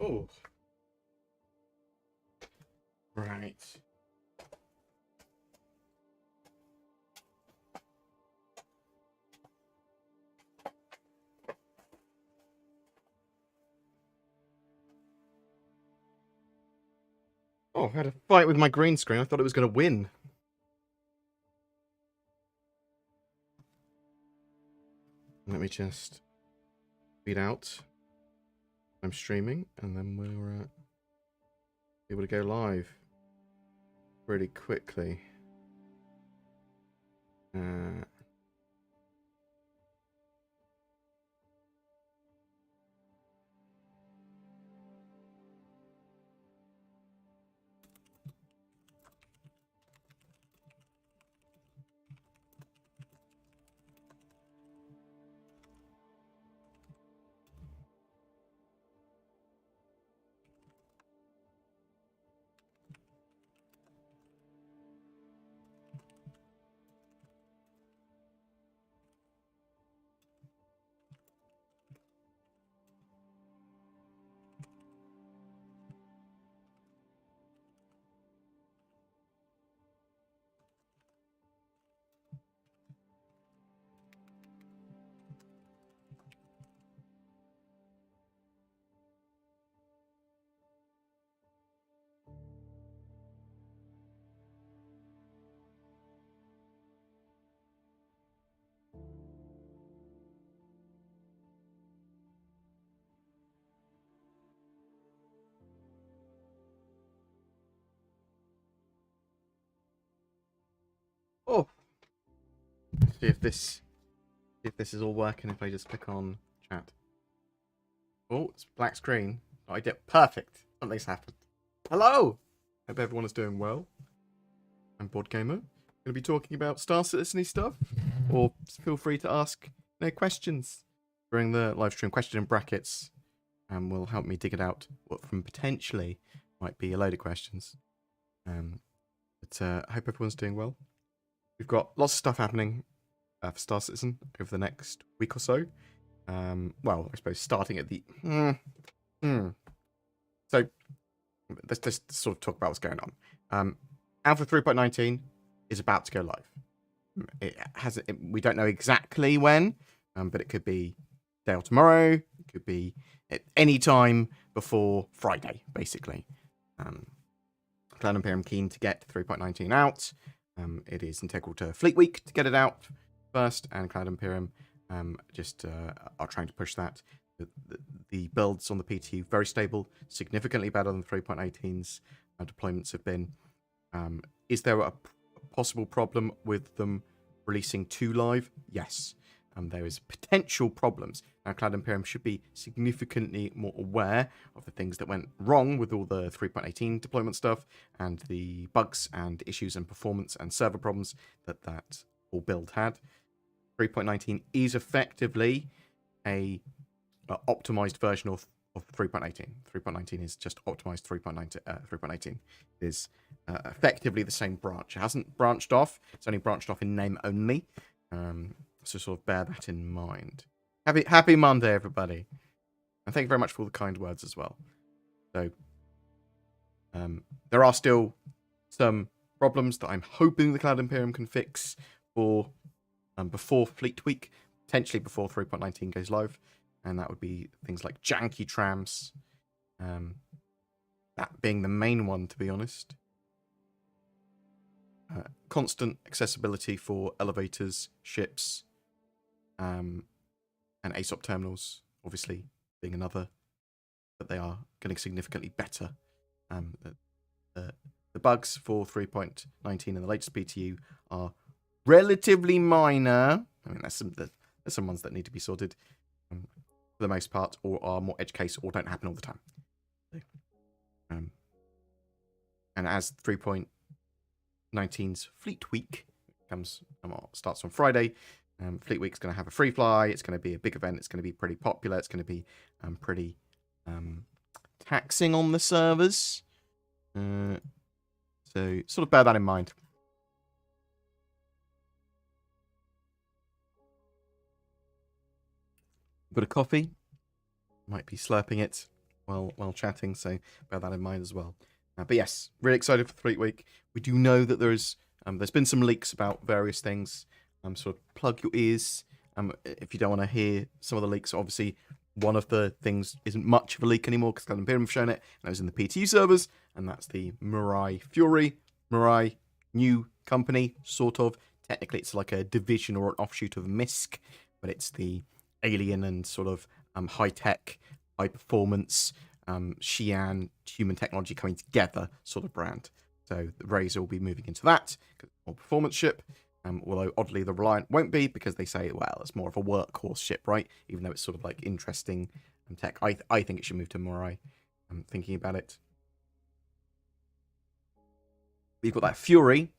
Oh. Right. Oh, I had a fight with my green screen. I thought it was going to win. Let me just feed out. I'm streaming, and then we're able to go live pretty quickly. Oh, see if this is all working. If I just click on chat. Oh, it's black screen. Oh, I did perfect. Something's happened. Hello. Hope everyone is doing well. I'm BoredGamer. Going to be talking about Star Citizen stuff, or feel free to ask questions during the live stream. Question in brackets, and will help me dig it out. What from potentially might be a load of questions. But I hope everyone's doing well. We've got lots of stuff happening for Star Citizen over the next week or so. Well, I suppose starting at the... So, let's just sort of talk about what's going on. Alpha 3.19 is about to go live. We don't know exactly when, but it could be today or tomorrow. It could be at any time before Friday, basically. Cloud Imperium keen to get 3.19 out. It is integral to Fleet Week to get it out first, and Cloud Imperium are trying to push that. The builds on the PTU very stable, significantly better than 3.18's deployments have been. Is there a possible problem with them releasing 2 live? Yes. There is potential problems. Now, Cloud Imperium should be significantly more aware of the things that went wrong with all the 3.18 deployment stuff and the bugs and issues and performance and server problems that all build had. 3.19 is effectively a optimized version of 3.18. 3.19 is just optimized 3.18. It is effectively the same branch. It hasn't branched off. It's only branched off in name only. So sort of bear that in mind. Happy Monday, everybody. And thank you very much for all the kind words as well. So, there are still some problems that I'm hoping the Cloud Imperium can fix for before Fleet Week, potentially before 3.19 goes live. And that would be things like janky trams. That being the main one, to be honest. Constant accessibility for elevators, ships, and ASOP terminals, obviously, being another. But they are getting significantly better. The bugs for 3.19 and the latest PTU are relatively minor. I mean, there's some ones that need to be sorted for the most part, or are more edge case, or don't happen all the time. And as 3.19's Fleet Week starts on Friday, Fleet Week's going to have a free fly. It's going to be a big event. It's going to be pretty popular. It's going to be pretty taxing on the servers. So sort of bear that in mind. Got a coffee. Might be slurping it while chatting, so bear that in mind as well. But yes, really excited for Fleet Week. We do know that there's been some leaks about various things. Sort of plug your ears if you don't want to hear some of the leaks. Obviously, one of the things isn't much of a leak anymore because Imperium have shown it, and it was in the PTU servers, and that's the Mirai Fury. Mirai, new company, sort of. Technically, it's like a division or an offshoot of MISC, but it's the alien and sort of high-tech, high-performance, Xi'an human technology coming together sort of brand. So the Razor will be moving into that, more performance ship. Although oddly the Reliant won't be because they say, well, it's more of a workhorse ship, right? Even though it's sort of like interesting tech. I think it should move to Mirai. I'm thinking about it. We've got that Fury.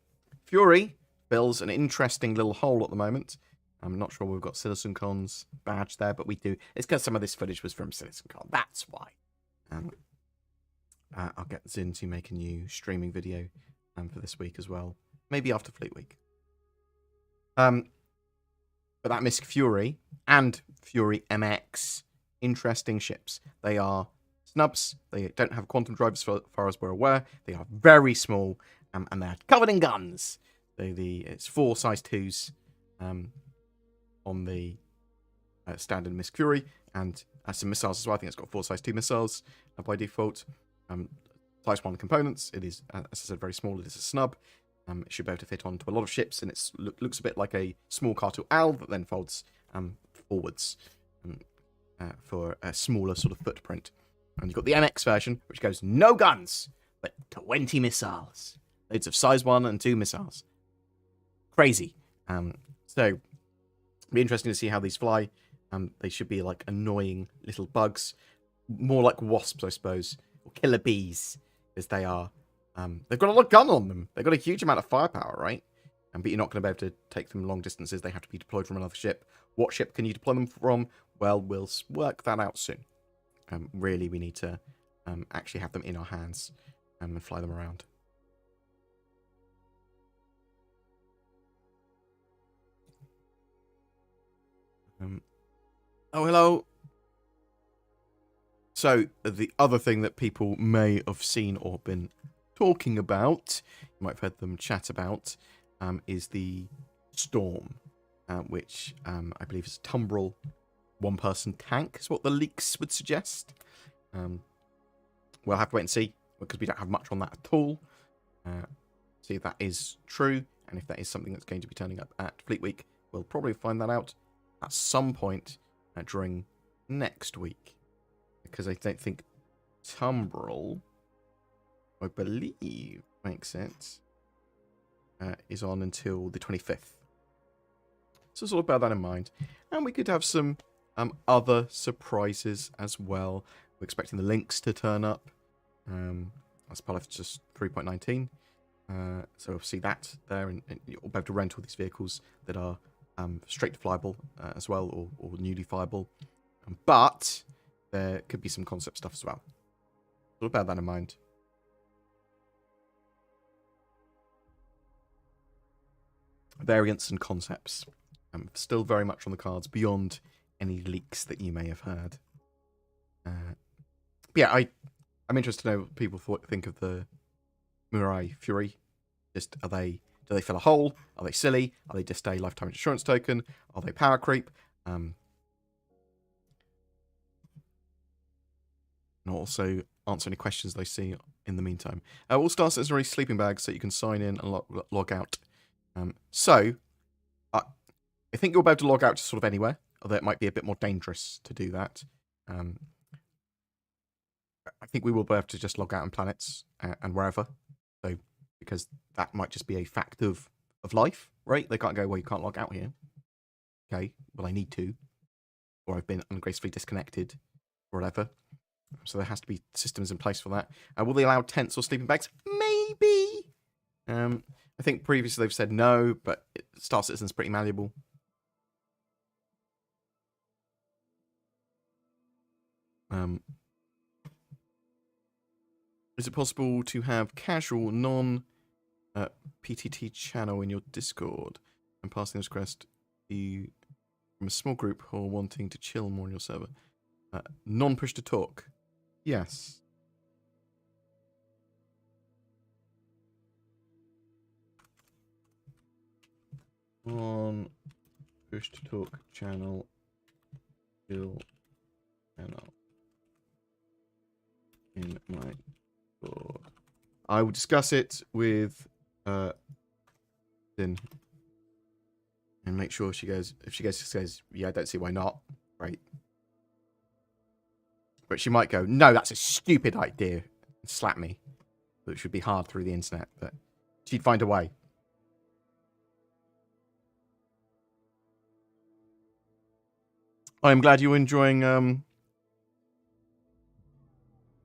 Fury fills an interesting little hole at the moment. I'm not sure we've got CitizenCon's badge there, but we do. It's because some of this footage was from CitizenCon. That's why. I'll get Zin to make a new streaming video for this week as well. Maybe after Fleet Week. But that MISC Fury and Fury MX, interesting ships. They are snubs. They don't have quantum drivers, as far as we're aware. They are very small, and they're covered in guns. It's 4 size 2s on the standard MISC Fury, and some missiles as well. I think it's got 4 size 2 missiles by default. Size 1 components. It is, as I said, very small. It is a snub. It should be able to fit onto a lot of ships, and it looks a bit like a small Cartel Owl that then folds forwards for a smaller sort of footprint. And you've got the MX version, which goes no guns, but 20 missiles. Loads of size 1 and 2 missiles. Crazy. So, it'll be interesting to see how these fly. They should be like annoying little bugs. More like wasps, I suppose. Or killer bees, as they are. They've got a lot of gun on them. They've got a huge amount of firepower, right? But you're not going to be able to take them long distances. They have to be deployed from another ship. What ship can you deploy them from? Well, we'll work that out soon. Really, we need to actually have them in our hands and fly them around. Oh, hello. So, the other thing that people may have seen or been talking about, you might have heard them chat about, is the Storm, which I believe is a Tumbrel one-person tank, is what the leaks would suggest. We'll have to wait and see, because we don't have much on that at all. See if that is true, and if that is something that's going to be turning up at Fleet Week, we'll probably find that out at some point during next week. Because I don't think Tumbrel, I believe, makes it, is on until the 25th. So sort of bear that in mind. And we could have some other surprises as well. We're expecting the links to turn up as part of just 3.19. So we'll see that there, and you'll be able to rent all these vehicles that are straight flyable as well, or newly flyable. But there could be some concept stuff as well. So bear that in mind. Variants and concepts. Still very much on the cards beyond any leaks that you may have heard. Yeah, I'm interested to know what people think of the Mirai Fury. Just do they fill a hole? Are they silly? Are they just a lifetime insurance token? Are they power creep? And also answer any questions they see in the meantime. All Star Citizen are sleeping bags, so you can sign in and log out. So I think you'll be able to log out to sort of anywhere, although it might be a bit more dangerous to do that. I think we will be able to just log out on planets and wherever. So because that might just be a fact of life, right? They can't go, well, you can't log out here. Okay, well, I need to. Or I've been ungracefully disconnected, or whatever. So there has to be systems in place for that. Will they allow tents or sleeping bags? Maybe. I think previously they've said no, but Star Citizen's pretty malleable. Is it possible to have casual, non-PTT channel in your Discord and passing this request to you from a small group who are wanting to chill more on your server? Non-push to talk. Yes. On push to talk channel. Kill channel. In my board. I will discuss it with Din. And make sure she goes, if she goes, says, yeah, I don't see why not. Right. But she might go, no, that's a stupid idea. And slap me. Which would be hard through the internet, but she'd find a way. I'm glad you're enjoying,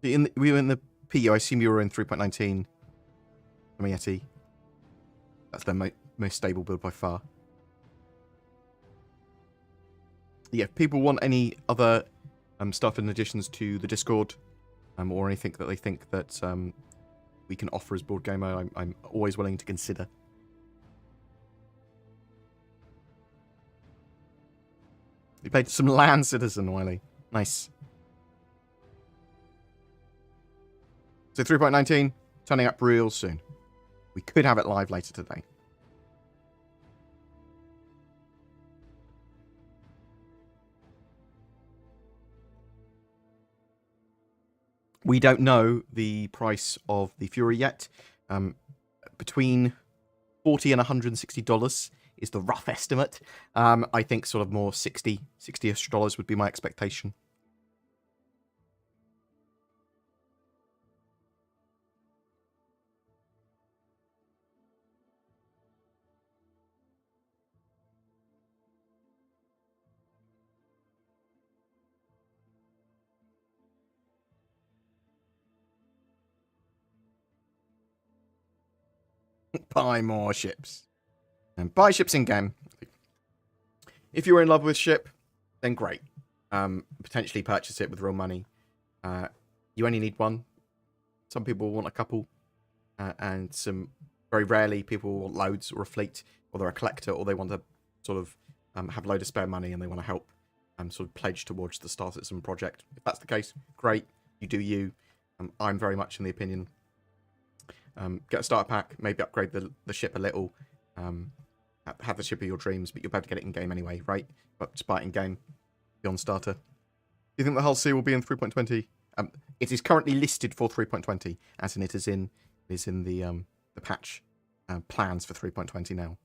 we were in the PU, I assume you were in 3.19. Yeti. That's their most stable build by far. Yeah, if people want any other stuff in additions to the Discord, or anything that they think that we can offer as BoredGamer, I'm always willing to consider. You played some Land Citizen, Wiley. Nice. So 3.19, turning up real soon. We could have it live later today. We don't know the price of the Fury yet. Between $40 and $160 is the rough estimate. I think sort of more $60-ish would be my expectation. Buy more ships. And buy ships in-game. If you're in love with ship, then great. Potentially purchase it with real money. You only need one. Some people want a couple. And some, very rarely, people want loads or a fleet. Or they're a collector, or they want to sort of have a load of spare money and they want to help sort of pledge towards the Star Citizen project. If that's the case, great. You do you. I'm very much in the opinion. Get a starter pack, maybe upgrade the ship a little. Have the ship of your dreams, but you'll be able to get it in-game anyway, right? But just buy it in-game, beyond starter. Do you think the hull C will be in 3.20? It is currently listed for 3.20, as in it is in the patch plans for 3.20 now.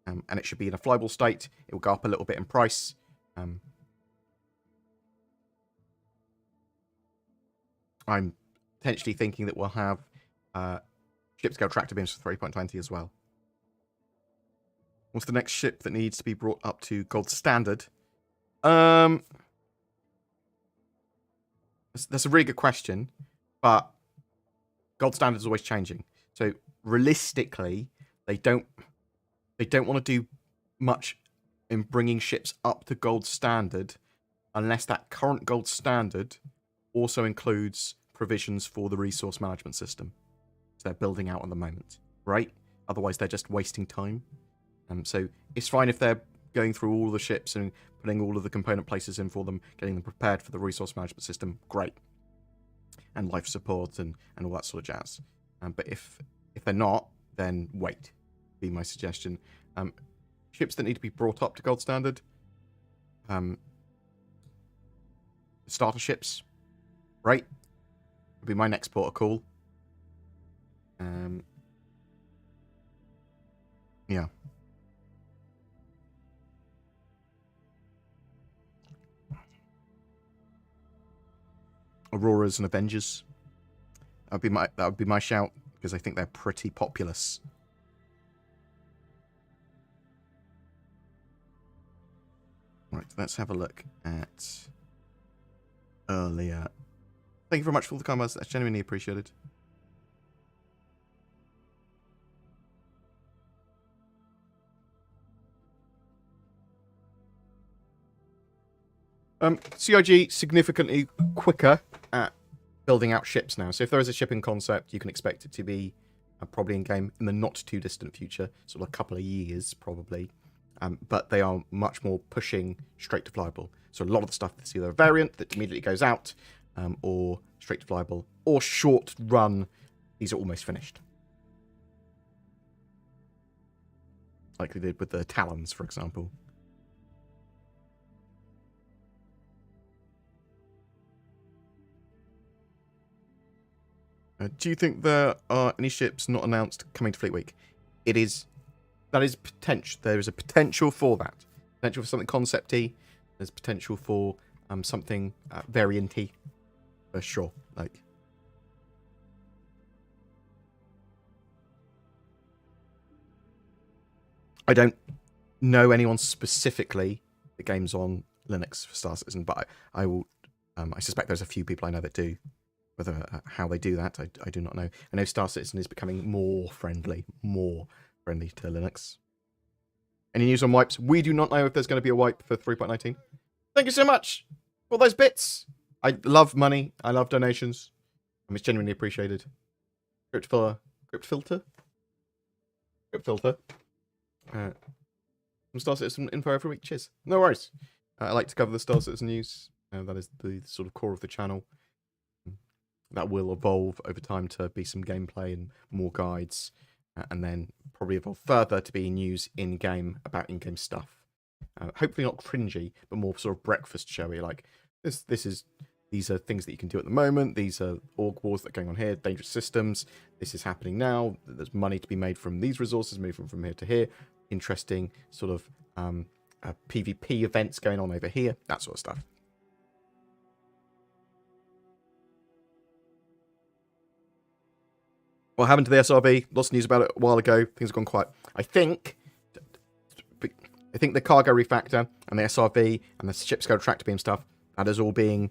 And it should be in a flyable state. It will go up a little bit in price. I'm potentially thinking that we'll have ship scale tractor beams for 3.20 as well. What's the next ship that needs to be brought up to gold standard? That's a really good question, but gold standard is always changing. So realistically, they don't want to do much in bringing ships up to gold standard unless that current gold standard also includes provisions for the resource management system. So they're building out at the moment, right? Otherwise, they're just wasting time. So it's fine if they're going through all the ships and putting all of the component places in for them, getting them prepared for the resource management system. Great. And life support and all that sort of jazz. But if they're not, then wait. Be my suggestion. Ships that need to be brought up to gold standard. Starter ships. Right? Would be my next port of call. Yeah. Auroras and Avengers. That would be my shout, because I think they're pretty populous. Right, let's have a look at earlier. Thank you very much for all the comments. That's genuinely appreciated. CIG significantly quicker at building out ships now. So if there is a shipping concept, you can expect it to be probably in game in the not too distant future, sort of a couple of years probably. But they are much more pushing straight to flyable. So a lot of the stuff that's either a variant that immediately goes out, or straight to flyable, or short run. These are almost finished. Like they did with the Talons, for example. Do you think there are any ships not announced coming to Fleet Week? That is potential. There is a potential for that. Potential for something concepty. There's potential for something varianty, for sure. Like, I don't know anyone specifically that games on Linux for Star Citizen, but I will. I suspect there's a few people I know that do. Whether how they do that, I do not know. I know Star Citizen is becoming more friendly to Linux. Any news on wipes? We do not know if there's going to be a wipe for 3.19. Thank you so much for those bits. I love money. I love donations. It's genuinely appreciated. Crypt filter. Some Star Citizen info every week. Cheers. No worries. I like to cover the Star Citizen news. That is the sort of core of the channel. That will evolve over time to be some gameplay and more guides, and then probably evolve further to be news in-game about in-game stuff. Hopefully not cringy, but more sort of breakfast showy. Like these are things that you can do at the moment. These are org wars that are going on here. Dangerous systems. This is happening now. There's money to be made from these resources, moving from here to here. Interesting sort of PvP events going on over here. That sort of stuff. What happened to the SRV? Lots of news about it a while ago. Things have gone quiet. I think the cargo refactor and the SRV and the ship scale tractor beam stuff, that is all being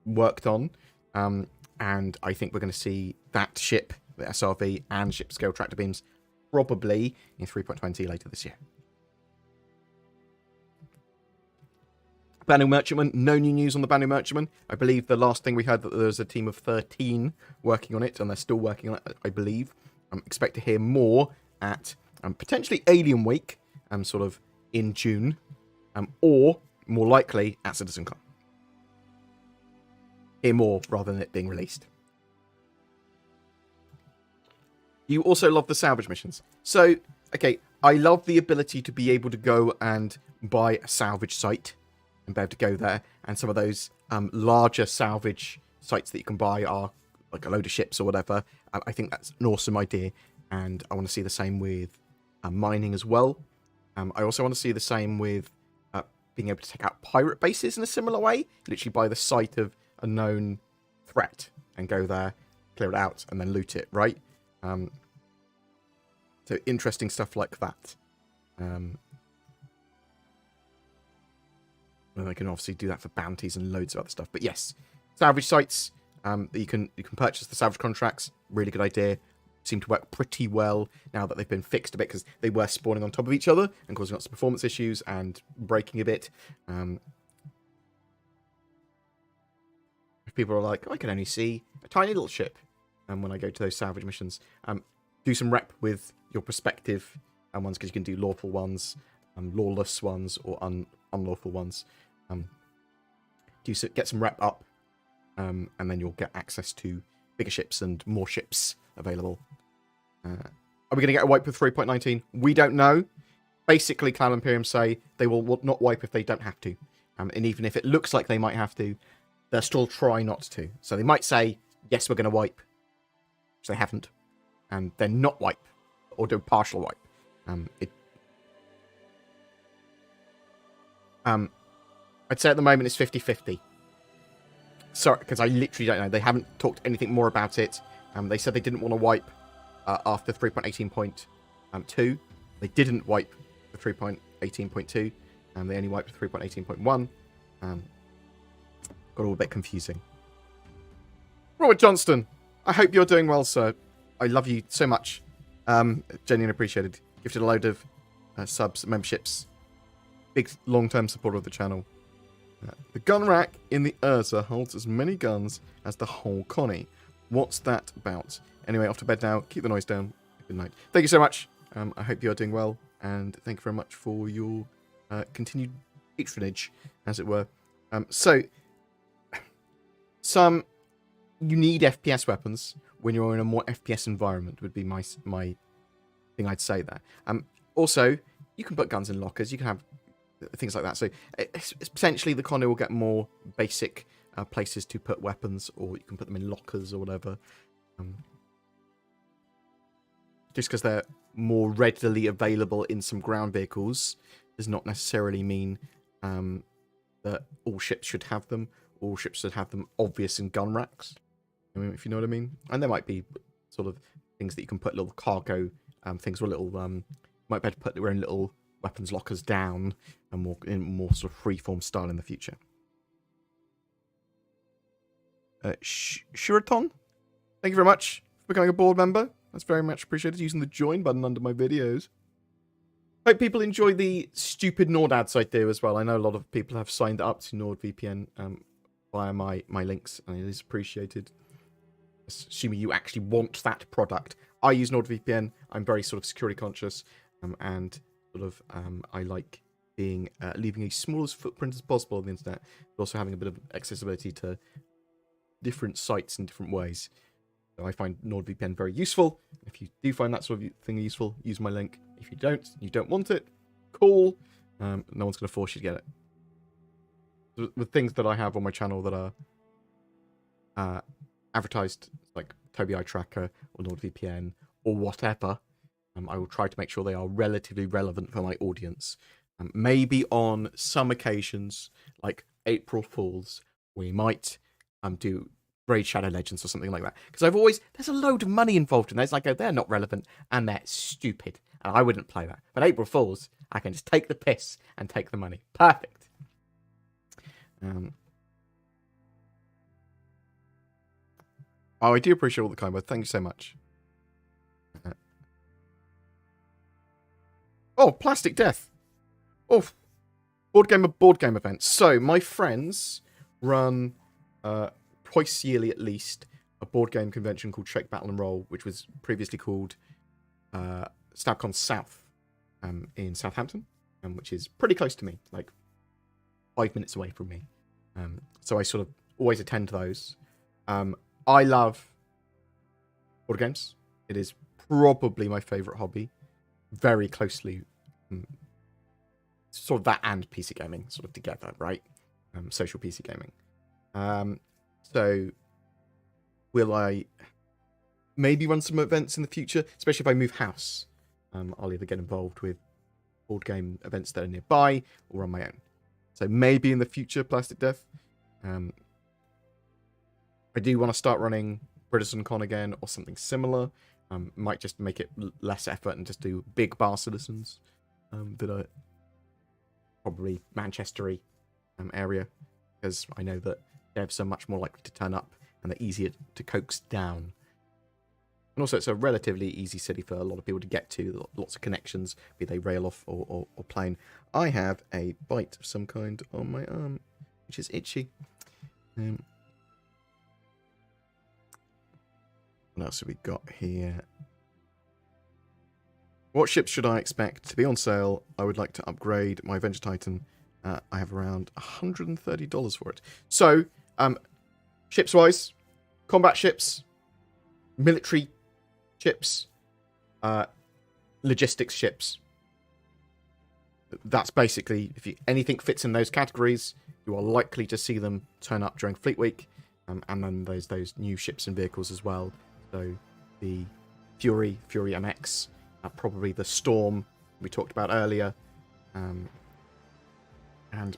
worked on. And I think we're going to see that ship, the SRV and ship scale tractor beams, probably in 3.20 later this year. Banu Merchantman, no new news on the Banu Merchantman. I believe the last thing we heard that there was a team of 13 working on it, and they're still working on it, I believe. Expect to hear more at potentially Alien Week, sort of in June, or more likely at CitizenCon. Hear more rather than it being released. You also love the salvage missions. So, okay, I love the ability to be able to go and buy a salvage site and be able to go there, and some of those larger salvage sites that you can buy are like a load of ships or whatever. I think that's an awesome idea, and I want to see the same with mining as well. I also want to see the same with being able to take out pirate bases in a similar way. Literally buy the site of a known threat and go there, clear it out, and then loot it, right? So interesting stuff like that. And I can obviously do that for bounties and loads of other stuff. But yes, salvage sites, that you can purchase the salvage contracts. Really good idea. Seem to work pretty well now that they've been fixed a bit, because they were spawning on top of each other and causing lots of performance issues and breaking a bit. If people are like, I can only see a tiny little ship, and when I go to those salvage missions, do some rep with your prospective ones, because you can do lawful ones, lawless ones, or unlawful ones. Get some rep up, and then you'll get access to bigger ships and more ships available. Are we going to get a wipe with 3.19? We don't know. Basically, Clan Imperium say they will not wipe if they don't have to. And even if it looks like they might have to, they'll still try not to. So they might say, yes, we're going to wipe, which they haven't, and then not wipe, or do a partial wipe. I'd say at the moment it's 50-50. Sorry, because I literally don't know. They haven't talked anything more about it. They said they didn't want to wipe after 3.18.2. They didn't wipe for 3.18.2. They only wiped for 3.18.1. Got all a bit confusing. Robert Johnston, I hope you're doing well, sir. I love you so much. Genuinely appreciated. Gifted a load of subs, memberships. Big long-term supporter of the channel. The gun rack in the Urza holds as many guns as the whole Connie. What's that about? Anyway, off to bed now. Keep the noise down. Good night. Thank you so much. I hope you are doing well, and thank you very much for your continued patronage, as it were. So you need FPS weapons when you're in a more FPS environment would be my thing I'd say there. Also, you can put guns in lockers. You can have things like that. So potentially the Conno will get more basic places to put weapons, or you can put them in lockers or whatever. Just because they're more readily available in some ground vehicles does not necessarily mean that all ships should have them. All ships should have them obvious in gun racks. I mean, if you know what I mean. And there might be sort of things that you can put little cargo things, or little might be able to put your own little weapons lockers down, and more sort of freeform style in the future. Shuraton, thank you very much for becoming a board member. That's very much appreciated. Using the join button under my videos. Hope people enjoy the stupid Nord ads I do as well. I know a lot of people have signed up to NordVPN via my links, and it is appreciated. Assuming you actually want that product. I use NordVPN. I'm very sort of security conscious, and sort of I like being leaving a smallest footprint as possible on the internet, but also having a bit of accessibility to different sites in different ways. So I find NordVPN very useful. If you do find that sort of thing useful, use my link. If you don't want it, cool. No one's going to force you to get it. The things that I have on my channel that are advertised, like Tobii Eye Tracker or NordVPN or whatever, I will try to make sure they are relatively relevant for my audience. Maybe on some occasions, like April Fools, we might do Raid Shadow Legends or something like that. Because there's a load of money involved in those. I go, they're not relevant and they're stupid. And I wouldn't play that. But April Fools, I can just take the piss and take the money. Perfect. I do appreciate all the kind words. Thank you so much. Plastic Death. Board game events. So, my friends run twice yearly at least a board game convention called Shake, Battle and Roll, which was previously called StabCon South in Southampton, which is pretty close to me, like 5 minutes away from me. So I sort of always attend those. I love board games. It is probably my favourite hobby. Very closely, sort of that and PC gaming, sort of together, right? Social PC gaming. So, will I maybe run some events in the future, especially if I move house? I'll either get involved with board game events that are nearby or on my own. So maybe in the future, Plastic Death. I do want to start running BritishCon again or something similar. Might just make it less effort and just do big bar citizens that are probably Manchester-y area, because I know that devs are much more likely to turn up and they're easier to coax down. And also, it's a relatively easy city for a lot of people to get to. Lots of connections, be they rail off or plane. I have a bite of some kind on my arm, which is itchy. What else have we got here? What ships should I expect to be on sale? I would like to upgrade my Avenger Titan. I have around $130 for it. So, ships-wise, combat ships, military ships, logistics ships. That's basically, if anything fits in those categories, you are likely to see them turn up during Fleet Week. And then there's those new ships and vehicles as well. So the Fury MX, probably the Storm we talked about earlier, and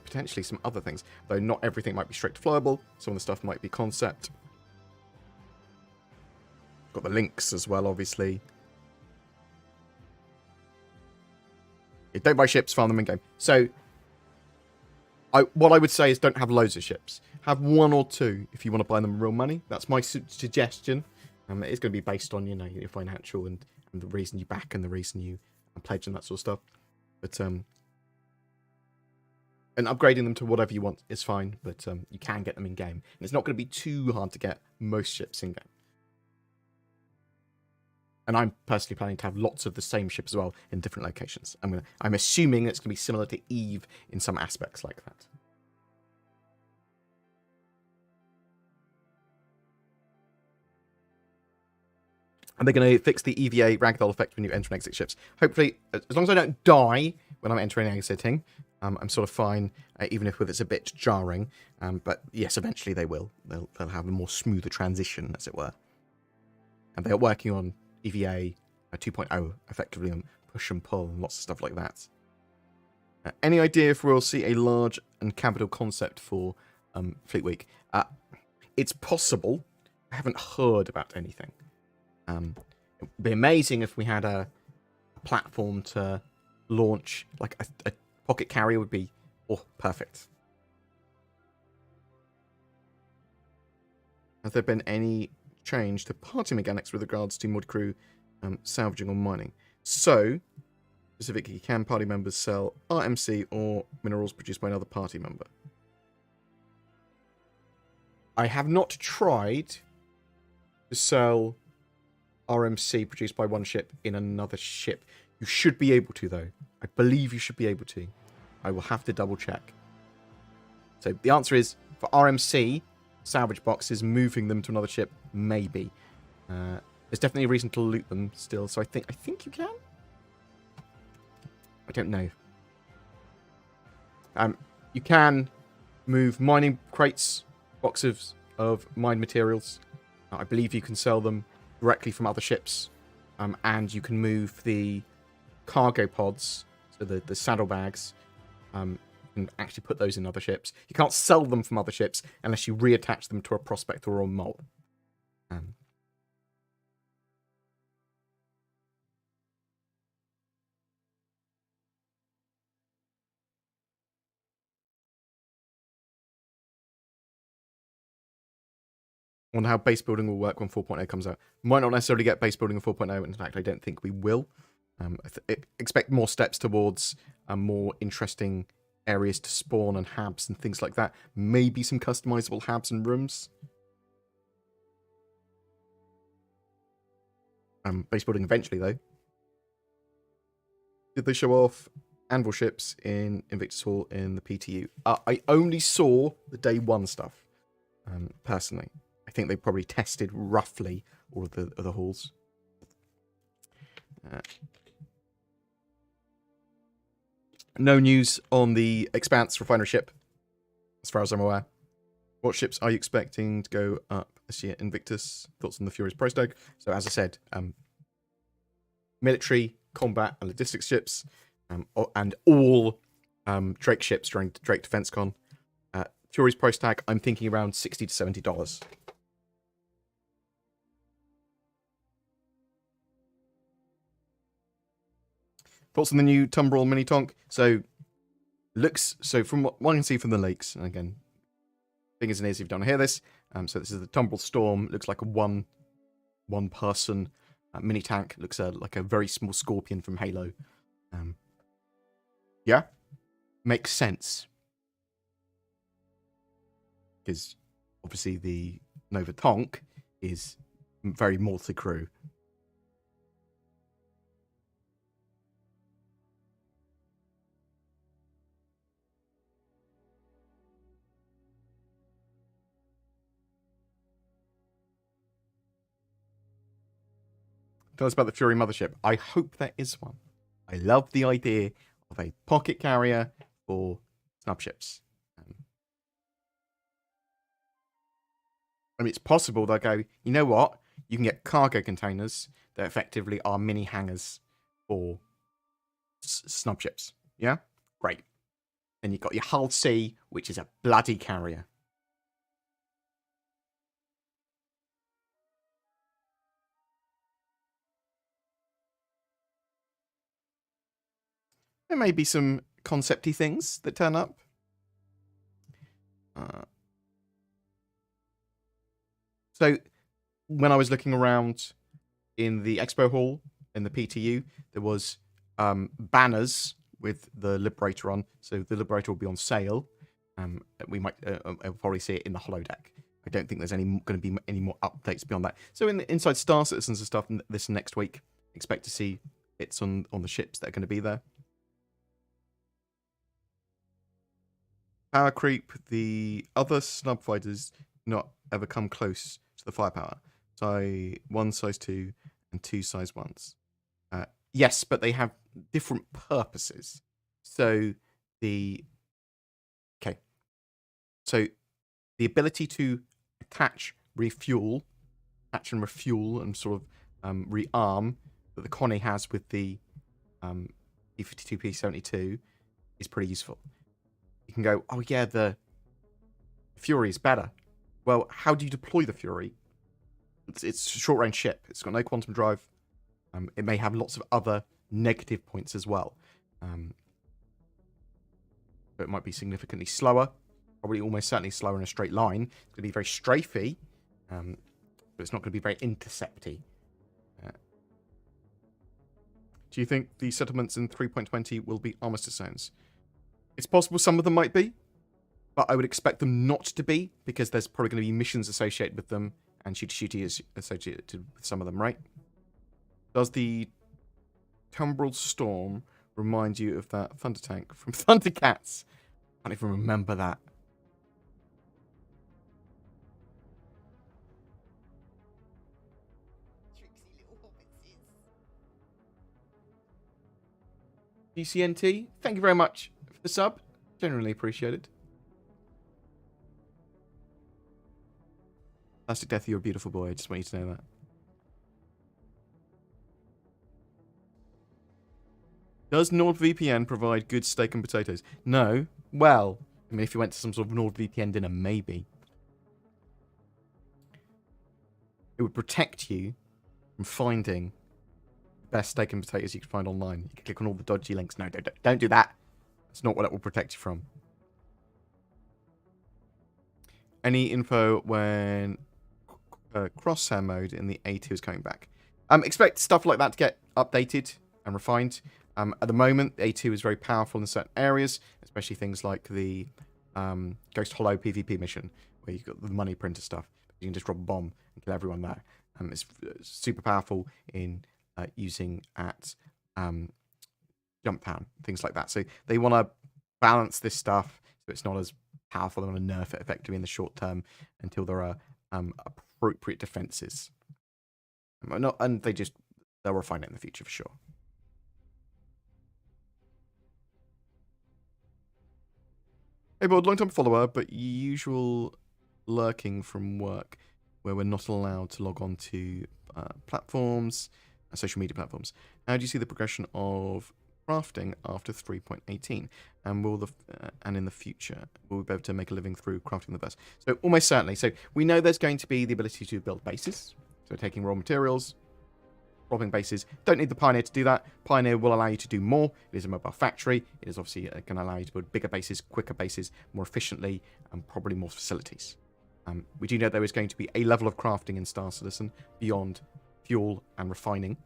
potentially some other things. Though not everything might be straight to flyable. Some of the stuff might be concept. Got the links as well, obviously. Yeah, don't buy ships, farm them in game. So, what I would say is don't have loads of ships. Have one or two if you want to buy them real money. That's my suggestion. It is going to be based on, your financial and the reason you back and the reason you pledge and that sort of stuff. But and upgrading them to whatever you want is fine, but you can get them in game. And it's not going to be too hard to get most ships in game. And I'm personally planning to have lots of the same ship as well in different locations. I'm assuming it's going to be similar to Eve in some aspects like that. And they're going to fix the EVA ragdoll effect when you enter and exit ships. Hopefully, as long as I don't die when I'm entering and exiting, I'm sort of fine, even if it's a bit jarring. But yes, eventually they will. They'll have a more smoother transition, as it were. And they are working on EVA 2.0, effectively, on push and pull and lots of stuff like that. Any idea if we'll see a large and capital concept for Fleet Week? It's possible. I haven't heard about anything. It would be amazing if we had a platform to launch, like a pocket carrier would be, perfect. Has there been any change to party mechanics with regards to mod crew salvaging or mining? So, specifically, can party members sell RMC or minerals produced by another party member? I have not tried to sell RMC produced by one ship in another ship. You should be able to, though. I believe you should be able to. I will have to double check. So the answer is, for RMC, salvage boxes, moving them to another ship, maybe. There's definitely a reason to loot them still, so I think you can? I don't know. You can move mining crates, boxes of mined materials. I believe you can sell them directly from other ships, and you can move the cargo pods, so the saddlebags, and actually put those in other ships. You can't sell them from other ships unless you reattach them to a prospector or a mob. On how base building will work when 4.0 comes out. Might not necessarily get base building in 4.0. In fact, I don't think we will. Expect more steps towards more interesting areas to spawn and habs and things like that. Maybe some customizable habs and rooms. Base building eventually, though. Did they show off Anvil ships in Invictus Hall in the PTU? I only saw the day one stuff, personally. I think they probably tested roughly all of the other halls. No news on the Expanse refinery ship, as far as I'm aware. What ships are you expecting to go up this year? Invictus, thoughts on the Fury's price tag? So, as I said, military, combat, and logistics ships, and all Drake ships during Drake Defense Con. Fury's price tag, I'm thinking around $60 to $70. Thoughts on the new Tumbrel mini tonk? So from what one can see from the leaks, and again, fingers and ears if you don't hear this. So this is the Tumbrel Storm. Looks like a one person mini tank. Looks like a very small Scorpion from Halo. Yeah, makes sense because obviously the Nova Tonk is very multi-crew. Tell us about the Fury mothership. I hope there is one. I love the idea of a pocket carrier for snub ships. I mean, it's possible they'll go, you know what? You can get cargo containers that effectively are mini hangars for snub ships. Yeah? Great. Then you've got your Hull C, which is a bloody carrier. There may be some concepty things that turn up. So, when I was looking around in the expo hall, in the PTU, there was banners with the Liberator on. So, the Liberator will be on sale. We might probably see it in the holodeck. I don't think there's going to be any more updates beyond that. So, inside Star Citizens and stuff this next week, expect to see it's on the ships that are going to be there. Power creep, the other snub fighters not ever come close to the firepower. So 1 size 2 and 2 size 1s. Yes, but they have different purposes. So the the ability to attach and refuel, and sort of rearm that the Connie has with the E52P72 is pretty useful. You can go, oh yeah, the Fury is better. Well, how do you deploy the Fury? It's a short-range ship. It's got no quantum drive. It may have lots of other negative points as well. So it might be significantly slower. Probably almost certainly slower in a straight line. It's going to be very strafey. But it's not going to be very intercepty. Do you think the settlements in 3.20 will be armistice zones? It's possible some of them might be. But I would expect them not to be, because there's probably going to be missions associated with them, and shooty is associated with some of them, right? Does the Tumbril Storm remind you of that Thunder Tank from Thundercats? I can't even remember that. GCNT, thank you very much for the sub. Generally appreciated. Plastic Death, you're a beautiful boy. I just want you to know that. Does NordVPN provide good steak and potatoes? No. Well, I mean, if you went to some sort of NordVPN dinner, maybe. It would protect you from finding the best steak and potatoes you can find online. You can click on all the dodgy links. No, don't do that. That's not what it will protect you from. Any info when crosshair mode in the A2 is coming back? Expect stuff like that to get updated and refined. At the moment, the A2 is very powerful in certain areas, especially things like the Ghost Hollow PvP mission, where you've got the money printer stuff. You can just drop a bomb and kill everyone there. It's super powerful in using at jump down, things like that. So they want to balance this stuff so it's not as powerful. They want to nerf it effectively in the short term until there are appropriate defenses. And they'll refine it in the future for sure. Hey, Bored, long-time follower, but usual lurking from work where we're not allowed to log on to platforms, social media platforms. How do you see the progression of crafting after 3.18? And and in the future, will we be able to make a living through crafting the verse? So almost certainly. So we know there's going to be the ability to build bases. So taking raw materials, swapping bases. Don't need the Pioneer to do that. Pioneer will allow you to do more. It is a mobile factory. It is obviously going to allow you to build bigger bases, quicker bases, more efficiently, and probably more facilities. We do know there is going to be a level of crafting in Star Citizen beyond fuel and refining.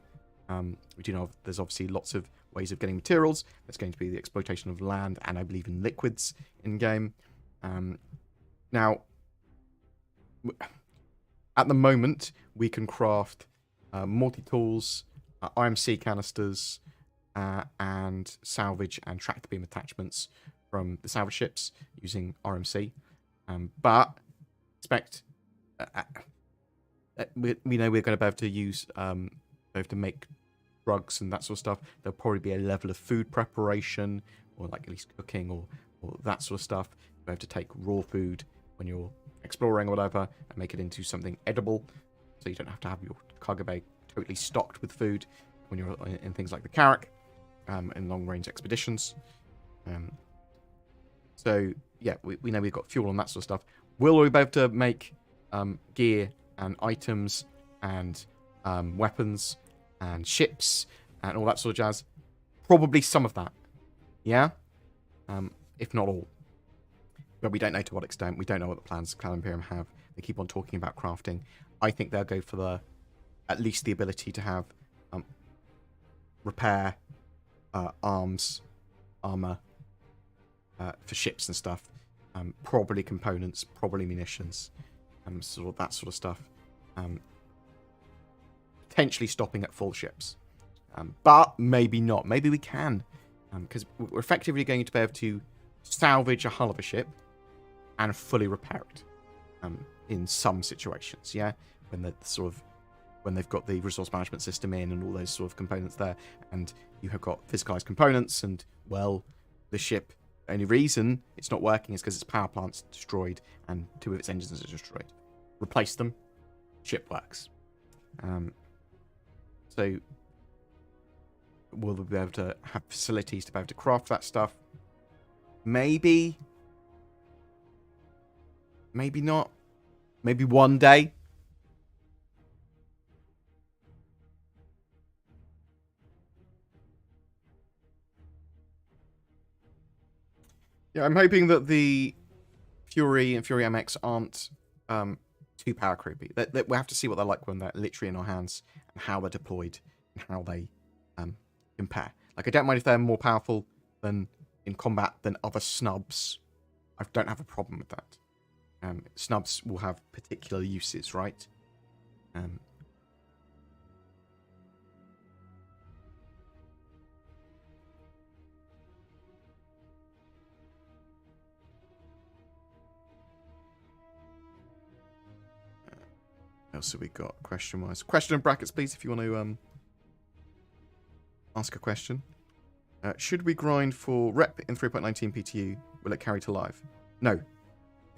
We do know there's obviously lots of ways of getting materials. There's going to be the exploitation of land and I believe in liquids in-game. Now, at the moment, we can craft multi-tools, IMC canisters, and salvage and tractor beam attachments from the salvage ships using RMC. But expect we know we're going to be able to use be able to make drugs and that sort of stuff. There'll probably be a level of food preparation or like at least cooking or that sort of stuff. You'll be able to take raw food when you're exploring or whatever and make it into something edible, so you don't have to have your cargo bay totally stocked with food when you're in things like the Carrack in long-range expeditions. So yeah, we know we've got fuel and that sort of stuff. Will we be able to make gear and items and weapons and ships and all that sort of jazz? Probably some of that, yeah, if not all. But we don't know to what extent. We don't know what the plans Clan Imperium have. They keep on talking about crafting. I think they'll go for at least the ability to have repair, arms, armor for ships and stuff. Probably components, probably munitions, sort of that sort of stuff. Potentially stopping at full ships, but maybe not. Maybe we can, because we're effectively going to be able to salvage a hull of a ship and fully repair it in some situations. Yeah, when the sort of when they've got the resource management system in and all those sort of components there, and you have got physicalized components, and, well, the ship, the only reason it's not working is because its power plant's destroyed and 2 of its engines are destroyed. Replace them, ship works. So will we be able to have facilities to be able to craft that stuff? Maybe. Maybe not. Maybe one day. Yeah, I'm hoping that the Fury and Fury MX aren't too power creepy. We have to see what they're like when they're literally in our hands, and how they're deployed, and how they compare. Like, I don't mind if they're more powerful than in combat than other snubs. I don't have a problem with that. Snubs will have particular uses, right? What else have we got question-wise? Question in brackets, please, if you want to ask a question. Should we grind for rep in 3.19 PTU? Will it carry to live? No.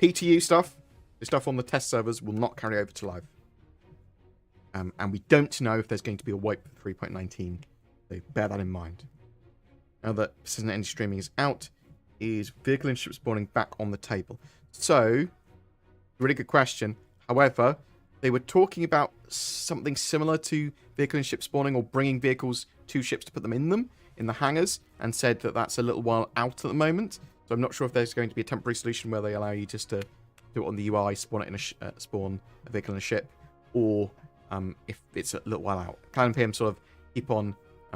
PTU stuff, the stuff on the test servers, will not carry over to live. And we don't know if there's going to be a wipe for 3.19. So bear that in mind. Now that Persistent Energy Streaming is out, is vehicle and ship spawning back on the table? So, really good question. However, they were talking about something similar to vehicle and ship spawning, or bringing vehicles to ships to put them in them, in the hangars, and said that that's a little while out at the moment. So I'm not sure if there's going to be a temporary solution where they allow you just to do it on the UI, spawn it in spawn a vehicle in a ship, or if it's a little while out. Clan PM sort of keep on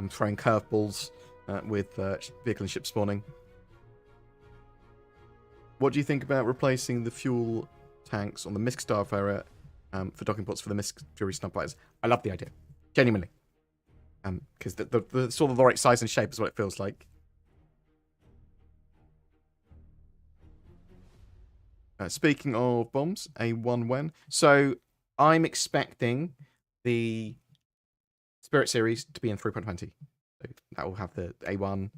throwing curveballs with vehicle and ship spawning. What do you think about replacing the fuel tanks on the Misk Starfarer for docking ports for the Misk Fury Snublighters? I love the idea, genuinely, because the sort of the right size and shape is what it feels like. Speaking of bombs, A1 when? So I'm expecting the Spirit series to be in 3.20. So that will have the A1,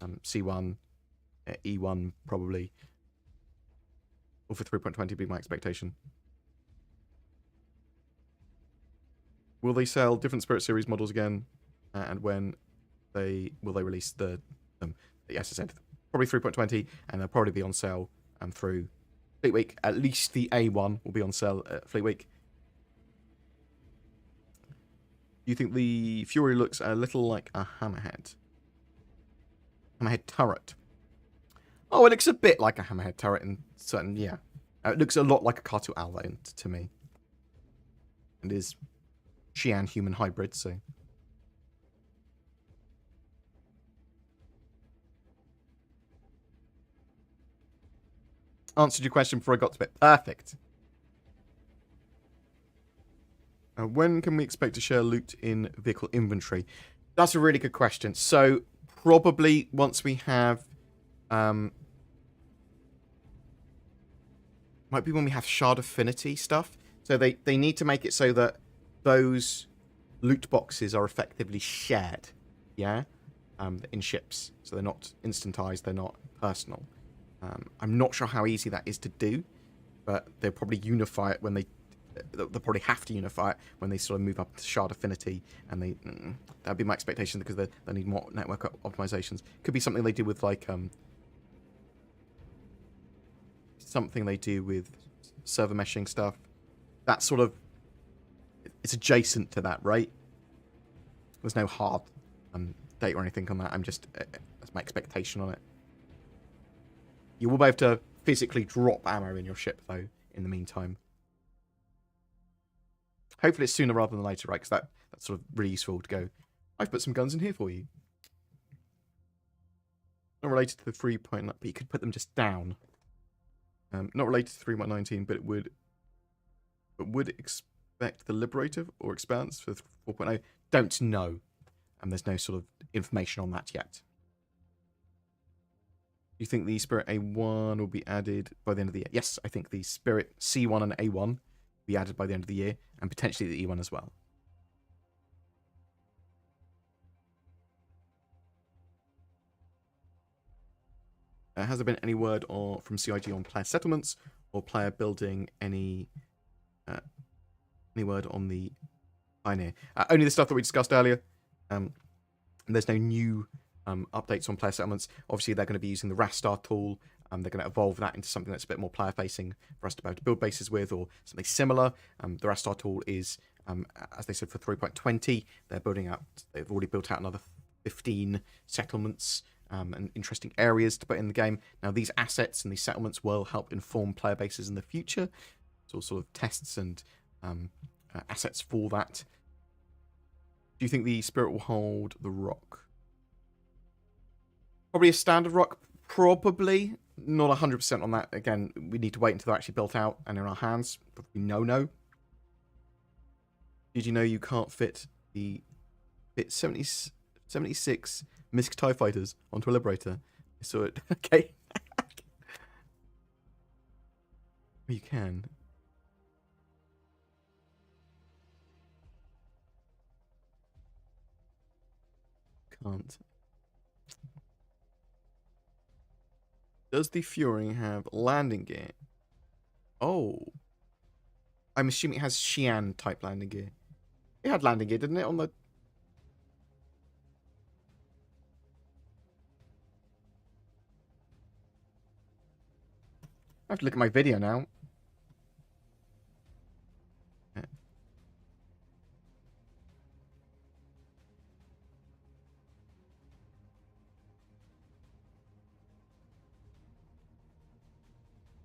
C1, E1 probably. Or for 3.20 be my expectation. Will they sell different Spirit series models again? And when will they release the yes, I said probably 3.20, and they'll probably be on sale through Fleet Week. At least the A1 will be on sale at Fleet Week. Do you think the Fury looks a little like a Hammerhead? Hammerhead turret. Oh, it looks a bit like a Hammerhead turret in certain, yeah. It looks a lot like a Cartu Alva to me. It is Xi'an human hybrid, so. Answered your question before I got to it. Perfect. When can we expect to share loot in vehicle inventory? That's a really good question. So, probably once we have... might be when we have Shard Affinity stuff. So they need to make it so that those loot boxes are effectively shared. Yeah? In ships. So they're not instantized, they're not personal. I'm not sure how easy that is to do, but they'll probably unify it when they'll probably have to unify it when they sort of move up to Shard Affinity, and that'd be my expectation, because they need more network optimizations. Could be something they do with, like, something they do with server meshing stuff. That sort of, it's adjacent to that, right? There's no hard date or anything on that. I'm just, that's my expectation on it. You will be able to physically drop ammo in your ship, though, in the meantime. Hopefully it's sooner rather than later, right? Because that's sort of really useful to go, I've put some guns in here for you. Not related to the 3.9, but you could put them just down. Not related to 3.19, but it would... But would expect the Liberator or Expanse for 4.0? Don't know. And there's no sort of information on that yet. Do you think the Spirit A1 will be added by the end of the year? Yes, I think the Spirit C1 and A1 will be added by the end of the year, and potentially the E1 as well. Has there been any word from CIG on player settlements or player building? Any word on the Pioneer? Only the stuff that we discussed earlier. There's no new updates on player settlements. Obviously, they're going to be using the Rastar tool. They're going to evolve that into something that's a bit more player-facing for us to be able to build bases with, or something similar. The Rastar tool is, as they said, for 3.20. They've already built out another 15 settlements and interesting areas to put in the game. Now, these assets and these settlements will help inform player bases in the future. It's all sort of tests and assets for that. Do you think the Spirit will hold the rock? Probably a standard rock, probably. Not 100% on that. Again, we need to wait until they're actually built out and in our hands. Probably no. Did you know you can't fit the 76 MISC TIE fighters onto a Liberator? I saw it. Okay. You can. Can't. Does the Fury have landing gear? Oh. I'm assuming it has Xi'an type landing gear. It had landing gear, didn't it? On the... I have to look at my video now.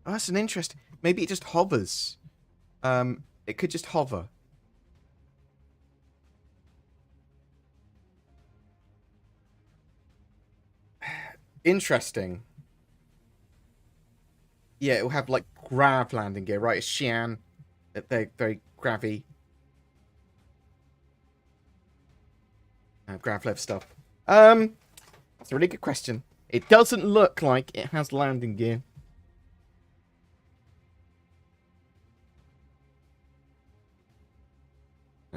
Oh, that's an interest. Maybe it just hovers. It could just hover. Interesting. Yeah, it will have like grav landing gear, right? It's Xi'an. They're very gravy. Grav lev stuff. That's a really good question. It doesn't look like it has landing gear.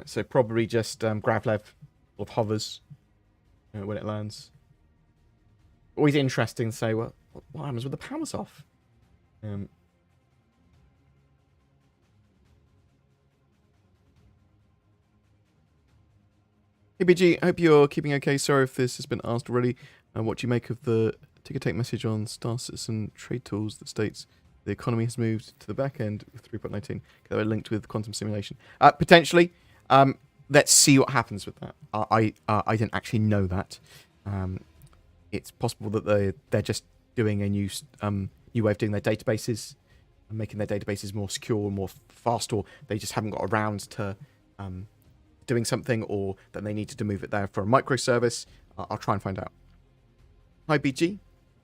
So probably just Gravlev sort of hovers when it lands. Always interesting to say, well, what happens when the power's off? Hey BG, I hope you're keeping okay. Sorry if this has been asked already. What do you make of the ticker tape message on Star Citizen Trade Tools that states the economy has moved to the back end with 3.19? They were linked with quantum simulation. Potentially. Let's see what happens with that. I didn't actually know that. It's possible that they're just doing a new way of doing their databases and making their databases more secure and more fast, or they just haven't got around to doing something, or that they needed to move it there for a microservice. I'll try and find out. Hi BG,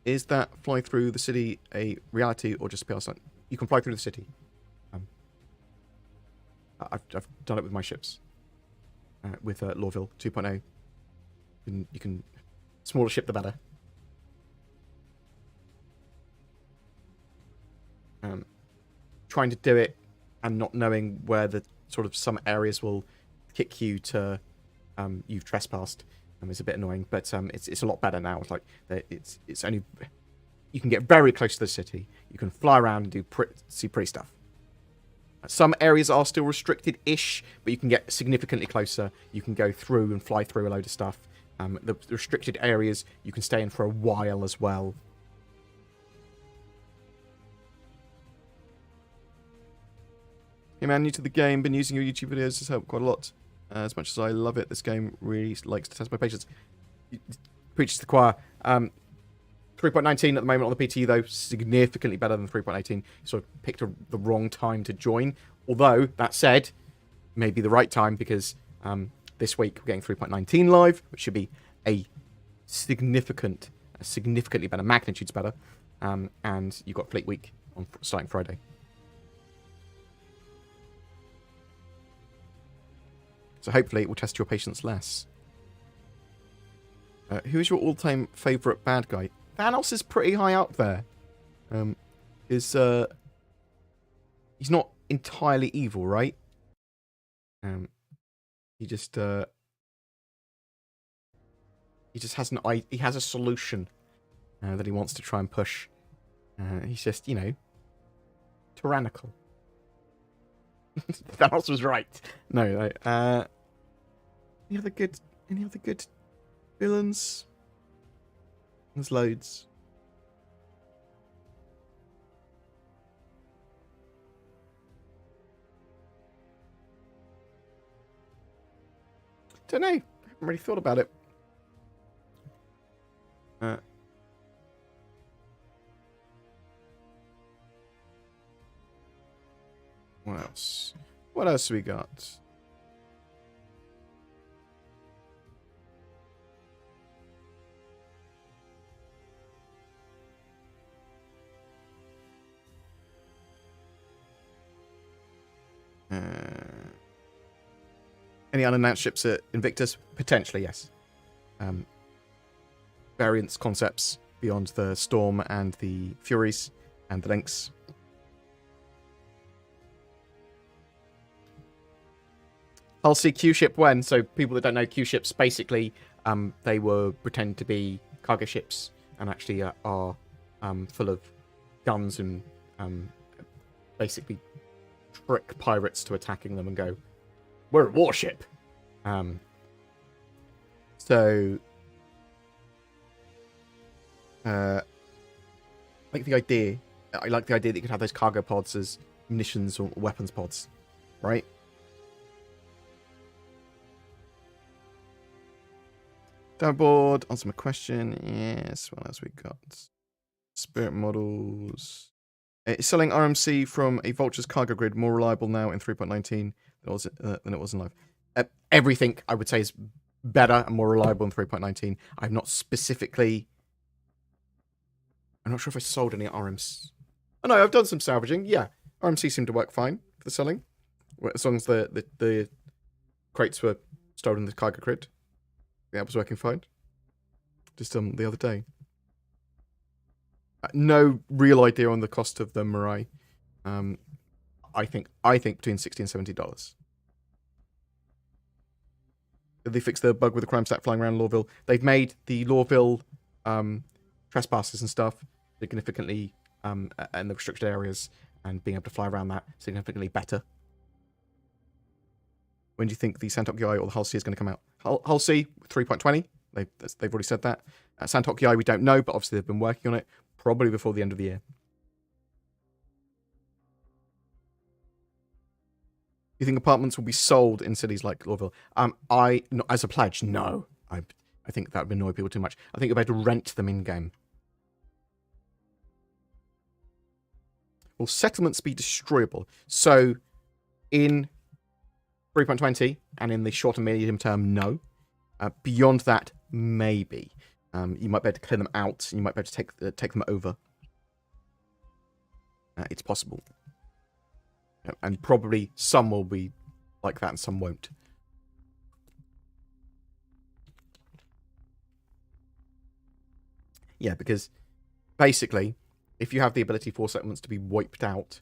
is that fly through the city a reality or just a PR stunt? You can fly through the city. I've done it with my ships. With Lorville 2.0. You can... Smaller ship, the better. Trying to do it and not knowing where the sort of some areas will kick you to you've trespassed is a bit annoying, but it's a lot better now. It's like it's only... You can get very close to the city. You can fly around and do see pretty stuff. Some areas are still restricted-ish, but you can get significantly closer. You can go through and fly through a load of stuff. The restricted areas, you can stay in for a while as well. Hey man, new to the game, been using your YouTube videos, has helped quite a lot. As much as I love it, this game really likes to test my patience. Preaches to the choir. 3.19 at the moment on the PT, though, significantly better than 3.18. You sort of picked the wrong time to join. Although, that said, maybe the right time, because this week we're getting 3.19 live, which should be a significantly better, magnitudes better. And you've got Fleet Week on starting Friday. So hopefully it will test your patience less. Who is your all-time favourite bad guy? Thanos is pretty high up there. He's not entirely evil, right? He just has he has a solution. that he wants to try and push. He's just, tyrannical. Thanos was right. No. Any other good villains? There's loads. Don't know. I haven't really thought about it. What else? What else we got? Any unannounced ships at Invictus? Potentially, yes. Variants, concepts beyond the Storm and the Furies and the Lynx. I'll see Q ship when. So people that don't know, Q ships basically they were pretend to be cargo ships and actually are full of guns and basically trick pirates to attacking them and go, we're a warship. So I like the idea that you could have those cargo pods as munitions or weapons pods, right? Downboard, answer my question. Yes, what else we got? Spirit models. Is selling RMC from a Vulture's cargo grid more reliable now in 3.19 than it was in live? Everything, I would say, is better and more reliable in 3.19. I'm not sure if I sold any RMC. Oh, no, I've done some salvaging. Yeah, RMC seemed to work fine for the selling. As long as the crates were stored in the cargo grid. That was working fine. Just the other day. No real idea on the cost of the Mirai. I think between $60 and $70. Did they fix the bug with the crime stat flying around Lawville? They've made the Lawville trespassers and stuff significantly and the restricted areas and being able to fly around that significantly better. When do you think the Santok UI or the Hull C is going to come out? Hull C 3.20. They've already said that. Santok UI we don't know, but obviously they've been working on it. Probably before the end of the year. You think apartments will be sold in cities like Lawville? As a pledge, no. I think that would annoy people too much. I think you'll be able to rent them in-game. Will settlements be destroyable? So, in 3.20 and in the short and medium term, no. Beyond that, maybe. You might be able to clear them out. And you might be able to take them over. It's possible. And probably some will be like that and some won't. Yeah, because basically, if you have the ability for settlements to be wiped out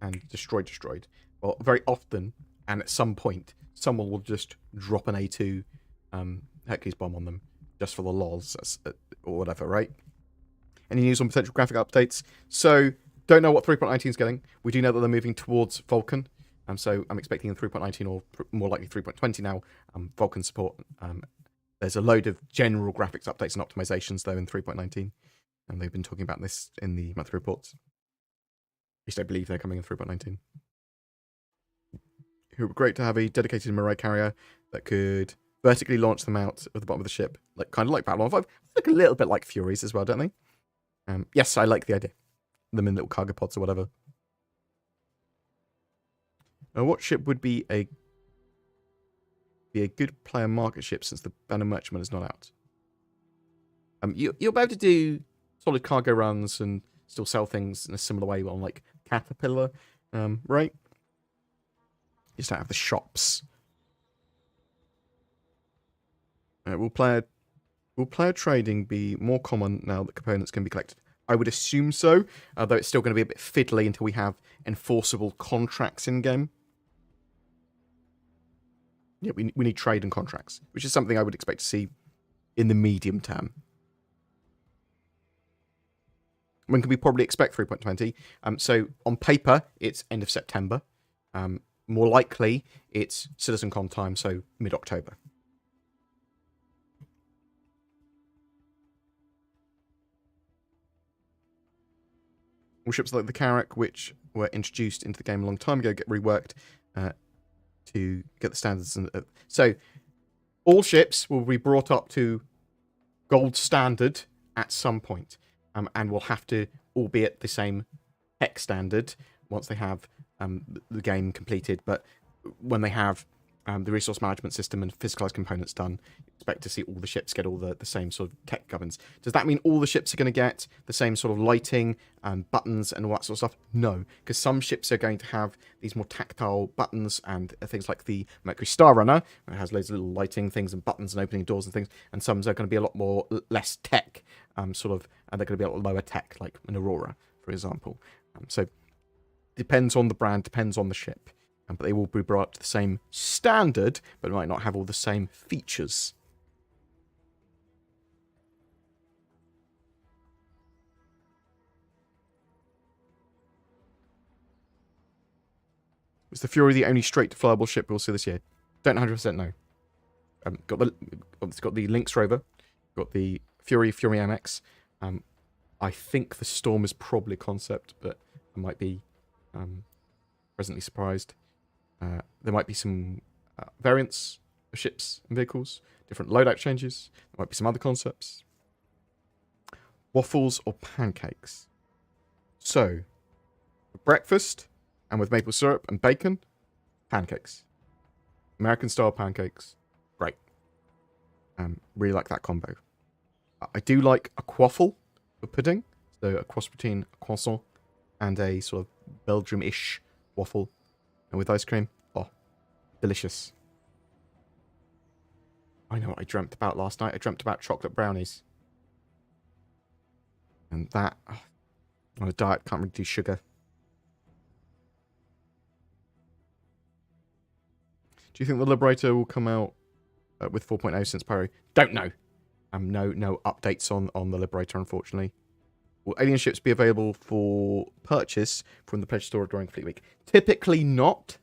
and destroyed, well, very often and at some point, someone will just drop an A2 Hercules bomb on them just for the lols or whatever, right? Any news on potential graphic updates? So, don't know what 3.19 is getting. We do know that they're moving towards Vulkan. So I'm expecting in 3.19 or more likely 3.20 now, Vulkan support. There's a load of general graphics updates and optimizations, though, in 3.19. And they've been talking about this in the monthly reports. At least I believe they're coming in 3.19. It would be great to have a dedicated Mirai carrier that could vertically launch them out of the bottom of the ship, kind of like Babylon 5. Look a little bit like Furies as well, don't they? Yes, I like the idea. Them in little cargo pods or whatever. What ship would be a good player market ship since the Banner Merchantman is not out? You'll be able to do solid cargo runs and still sell things in a similar way on like Caterpillar, right? You just don't have the shops. Will player trading be more common now that components can be collected? I would assume so, though it's still going to be a bit fiddly until we have enforceable contracts in-game. Yeah, we need trade and contracts, which is something I would expect to see in the medium term. when can we probably expect 3.20? So on paper, it's end of September. More likely, it's CitizenCon time, so mid-October. All ships like the Carrack, which were introduced into the game a long time ago, get reworked to get the standards. So all ships will be brought up to gold standard at some point, and will have to all be at the same tech standard once they have the game completed. But when they have the resource management system and physicalized components done, expect to see all the ships get all the same sort of tech governance. Does that mean all the ships are going to get the same sort of lighting and buttons and all that sort of stuff? No, because some ships are going to have these more tactile buttons and things like the Mercury Star Runner, where it has loads of little lighting things and buttons and opening doors and things, and some are going to be a lot more less tech, and they're going to be a lot lower tech, like an Aurora, for example. So depends on the brand, depends on the ship. But they will be brought up to the same standard, but might not have all the same features. Was the Fury the only straight-to-flyable ship we'll see this year? Don't 100% know. It's got the Lynx rover, got the Fury MX. I think the Storm is probably a concept, but I might be presently surprised. There might be some variants of ships and vehicles, different loadout changes. There might be some other concepts. Waffles or pancakes? So, for breakfast and with maple syrup and bacon, pancakes. American style pancakes, great. Really like that combo. I do like a quaffle for pudding, so a cross between a croissant and a sort of Belgium-ish waffle, and with ice cream. Oh, delicious. I know what I dreamt about last night. I dreamt about chocolate brownies. And that, on a diet, can't really do sugar. Do you think the Liberator will come out with 4.0 since Pyro? Don't know. No updates on the Liberator, unfortunately. Will alien ships be available for purchase from the pledge store during Fleet Week? Typically not.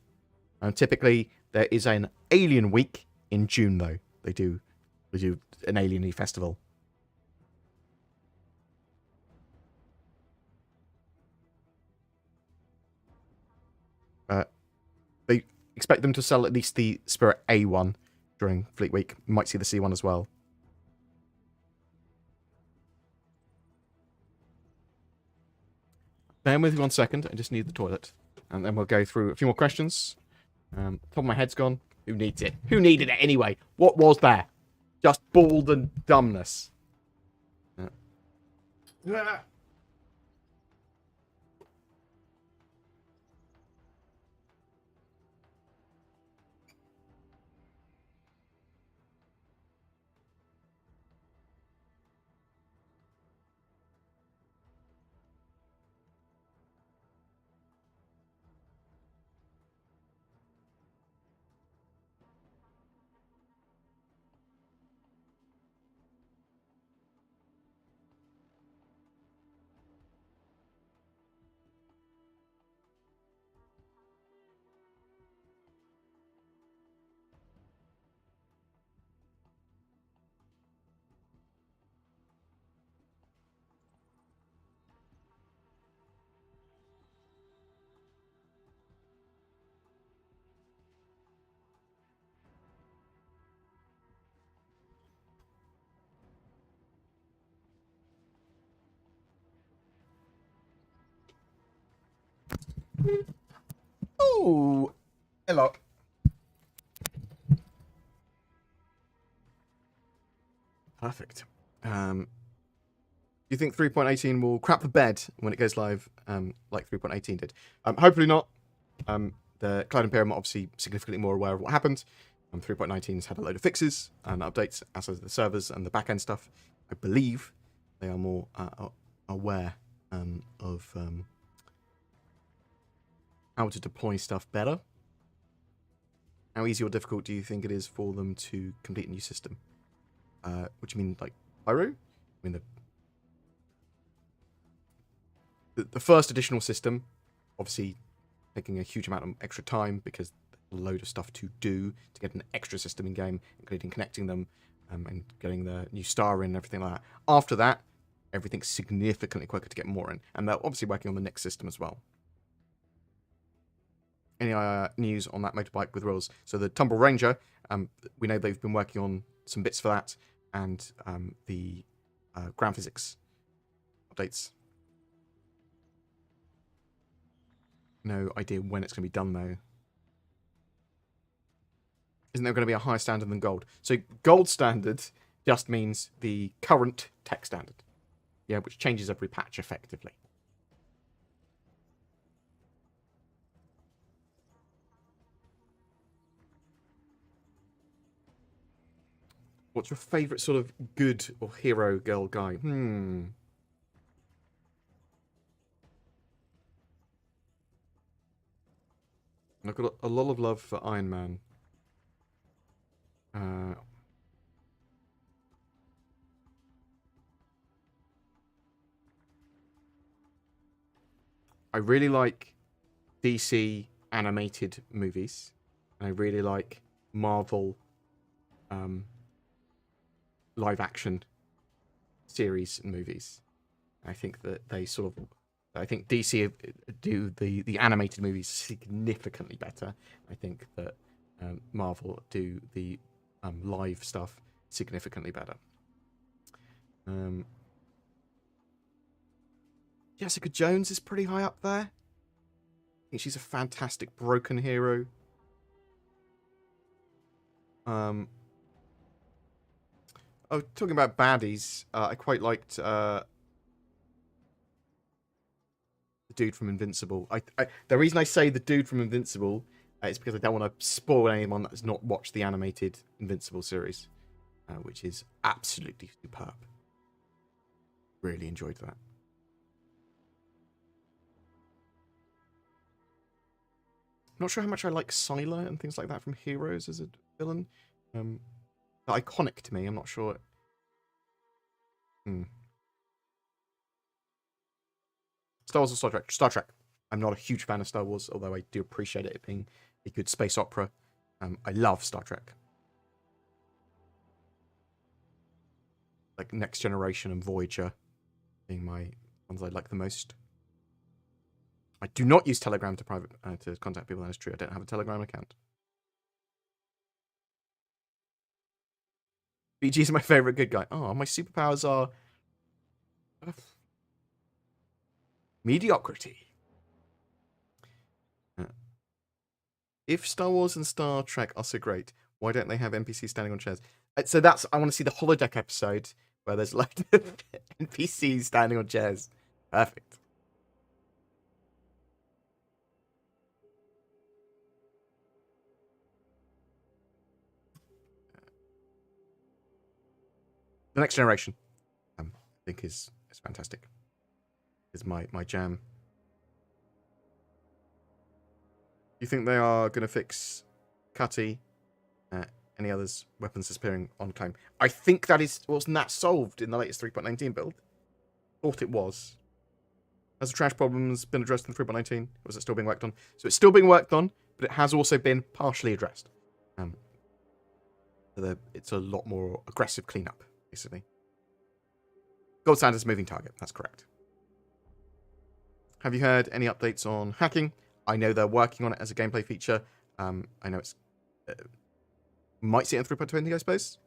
Typically, there is an Alien Week in June, though. They do an Alien-y festival. They expect them to sell at least the Spirit A1 during Fleet Week. You might see the C1 as well. Bear with me 1 second. I just need the toilet. And then we'll go through a few more questions. Top of my head's gone. Who needs it? Who needed it anyway? What was there? Just bald and dumbness. Oh, hello. Perfect. Do you think 3.18 will crap the bed when it goes live, like 3.18 did? Hopefully not. The Cloud Imperium are obviously significantly more aware of what happened. 3.19 has had a load of fixes and updates, as has the servers and the backend stuff. I believe they are more aware of how to deploy stuff better. How easy or difficult do you think it is for them to complete a new system? What do you mean, like Pyro? I mean The first additional system, obviously taking a huge amount of extra time because there's a load of stuff to do to get an extra system in game, including connecting them and getting the new star in and everything like that. After that, everything's significantly quicker to get more in, and they're obviously working on the next system as well. Any news on that motorbike with wheels? So the Tumble Ranger, we know they've been working on some bits for that, and the ground physics updates. No idea when it's going to be done, though. Isn't there going to be a higher standard than gold? So gold standard just means the current tech standard. Yeah, which changes every patch effectively. What's your favourite sort of good or hero girl guy? I've got a lot of love for Iron Man. I really like DC animated movies. And I really like Marvel live action series and movies. I think that they sort of, I think DC do the animated movies significantly better. I think that Marvel do the live stuff significantly better. Jessica Jones is pretty high up there. I think she's a fantastic broken hero. Oh, talking about baddies, I quite liked the dude from Invincible. The reason I say the dude from Invincible is because I don't want to spoil anyone that has not watched the animated Invincible series, which is absolutely superb. Really enjoyed that. Not sure how much I like Sylar and things like that from Heroes as a villain. Iconic to me. I'm not sure. Star Wars or Star Trek? Star Trek. I'm not a huge fan of Star Wars, although I do appreciate it being a good space opera. I love Star Trek. Like Next Generation and Voyager being my ones I like the most. I do not use Telegram to to contact people. That is true. I don't have a Telegram account. BG is my favorite good guy. Oh, my superpowers are mediocrity. If Star Wars and Star Trek are so great, why don't they have NPCs standing on chairs? So that's, I want to see the holodeck episode where there's like NPCs standing on chairs. Perfect. The Next Generation, I think is fantastic. Is my jam. You think they are going to fix Cutty? Any others? Weapons disappearing on claim. I think wasn't that solved in the latest 3.19 build? Thought it was. Has the trash problems been addressed in 3.19? Or is it still being worked on? So it's still being worked on, but it has also been partially addressed. It's a lot more aggressive cleanup, basically. Gold standard's moving target. That's correct. Have you heard any updates on hacking? I know they're working on it as a gameplay feature. I know it's might see it in 3.20, I suppose.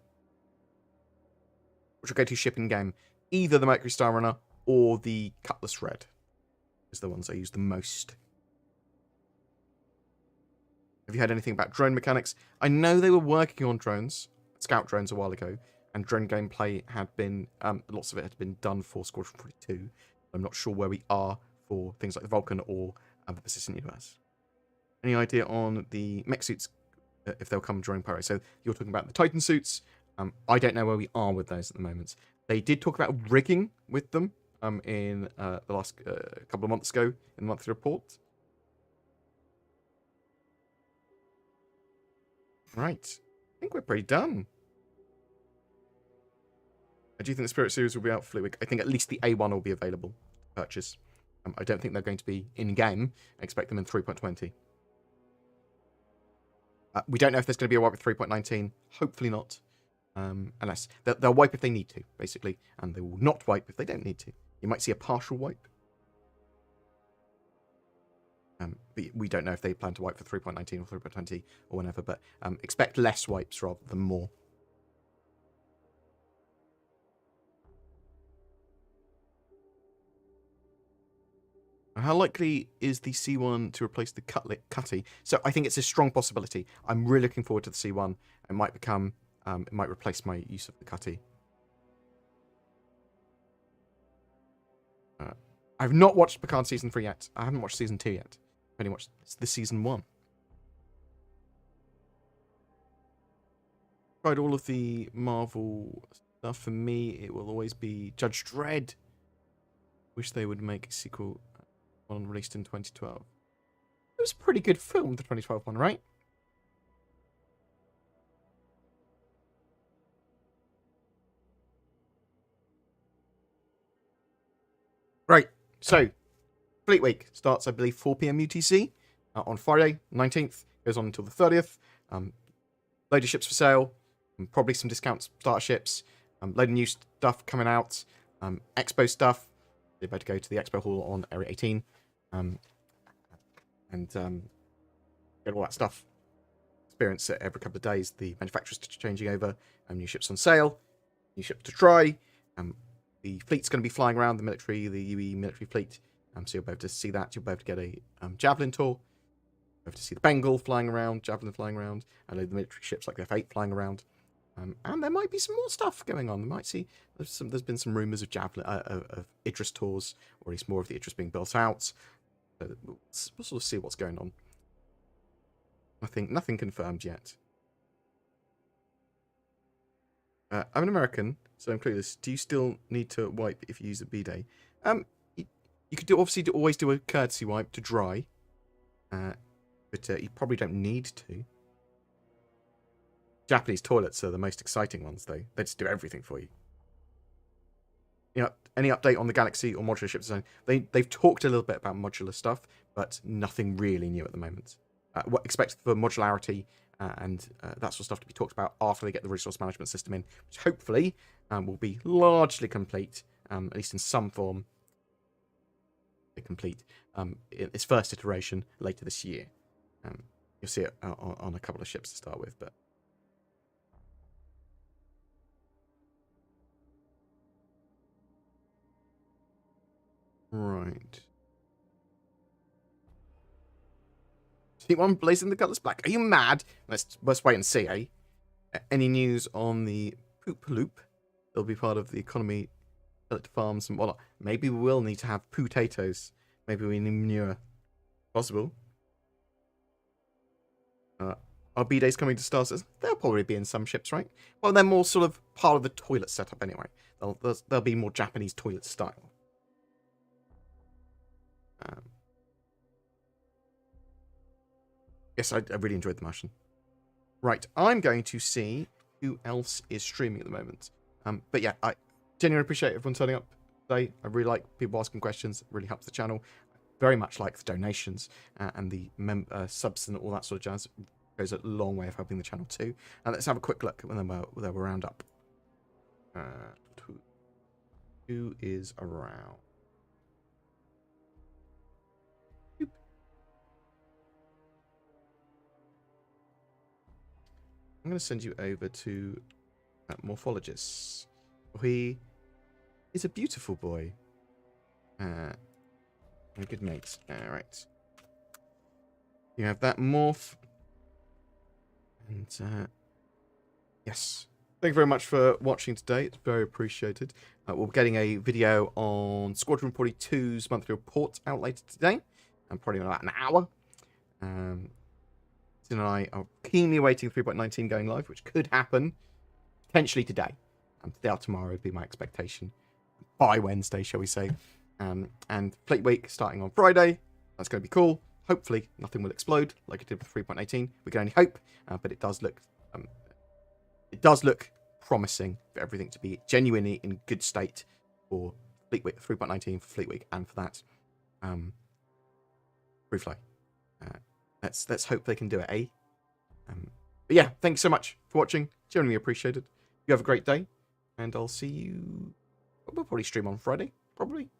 Which will go to ship in game. Either the Mercury Star Runner or the Cutlass Red is the ones I use the most. Have you heard anything about drone mechanics? I know they were working on drones, scout drones, a while ago, and drone gameplay had been, lots of it had been done for Squadron 42. I'm not sure where we are for things like the Vulcan or the Persistent Universe. Any idea on the mech suits, if they'll come during Pyro? So you're talking about the Titan suits. I don't know where we are with those at the moment. They did talk about rigging with them in the last couple of months ago in the monthly report. Right. I think we're pretty done. I do think the Spirit series will be out for a week. I think at least the A1 will be available to purchase. I don't think they're going to be in-game. I expect them in 3.20. We don't know if there's going to be a wipe with 3.19. Hopefully not. Unless they'll wipe if they need to, basically. And they will not wipe if they don't need to. You might see a partial wipe. But we don't know if they plan to wipe for 3.19 or 3.20 or whenever. But expect less wipes rather than more. How likely is the C1 to replace the Cutty? So I think it's a strong possibility. I'm really looking forward to the C1. It might become, it might replace my use of the Cutty. I've not watched Picard Season 3 yet. I haven't watched Season 2 yet. I've only watched the Season 1. Tried all of the Marvel stuff. For me, it will always be Judge Dredd. Wish they would make a sequel. One released in 2012. It was a pretty good film, the 2012 one, right? Right, so Fleet Week starts, I believe, 4 p.m. UTC on Friday, 19th. Goes on until the 30th. Load of ships for sale. Probably some discounts, starter ships. Load of new stuff coming out. Expo stuff. You're about to go to the Expo Hall on Area 18. And get all that stuff. Experience it every couple of days. The manufacturers changing over. New ships on sale. New ships to try. The fleet's going to be flying around, the military, the UE military fleet. So you'll be able to see that. You'll be able to get a Javelin tour. You'll be able to see the Bengal flying around, Javelin flying around, and the military ships like the F8 flying around. And there might be some more stuff going on. We might see there's been some rumours of Javelin of Idris tours, or at least more of the Idris being built out. We'll sort of see what's going on. Nothing confirmed yet. I'm an American, so I'm clueless. Do you still need to wipe if you use a bidet? You could always do a courtesy wipe to dry, but you probably don't need to. Japanese toilets are the most exciting ones, though. They just do everything for you. Any update on the Galaxy or modular ship design? They've talked a little bit about modular stuff, but nothing really new at the moment. Expect for modularity and that sort of stuff to be talked about after they get the resource management system in, which hopefully will be largely complete, at least in some form. Complete in its first iteration later this year. You'll see it on a couple of ships to start with, but. Right. See one blazing the colours black. Are you mad? Let's wait and see, eh? Any news on the poop loop? It'll be part of the economy farms and whatnot. Maybe we will need to have potatoes. Maybe we need manure. Possible. Are B-days coming to Star Citizen? They'll probably be in some ships, right? Well, they're more sort of part of the toilet setup anyway. They'll be more Japanese toilet style. Yes, I really enjoyed The Martian. Right, I'm going to see who else is streaming at the moment. But yeah, I genuinely appreciate everyone turning up today. I really like people asking questions. It really helps the channel. Very much like the donations and the subs and all that sort of jazz. It goes a long way of helping the channel too. And let's have a quick look and then we'll round up. Who is around? I'm going to send you over to Morphologists. He is a beautiful boy. We're good mates. Alright. You have that morph. And, yes. Thank you very much for watching today. It's very appreciated. We're getting a video on Squadron 42's monthly report out later today. Probably in about an hour. Sin and I are keenly awaiting 3.19 going live, which could happen potentially today. Today or tomorrow would be my expectation. By Wednesday, shall we say. And Fleet Week starting on Friday. That's going to be cool. Hopefully, nothing will explode like it did with 3.18. We can only hope, but it does look promising for everything to be genuinely in good state for Fleet Week 3.19 for Fleet Week and for that. Fruitfly. Let's hope they can do it, eh? But yeah, thanks so much for watching. Genuinely appreciated. You have a great day, and I'll see you. We'll probably stream on Friday, probably.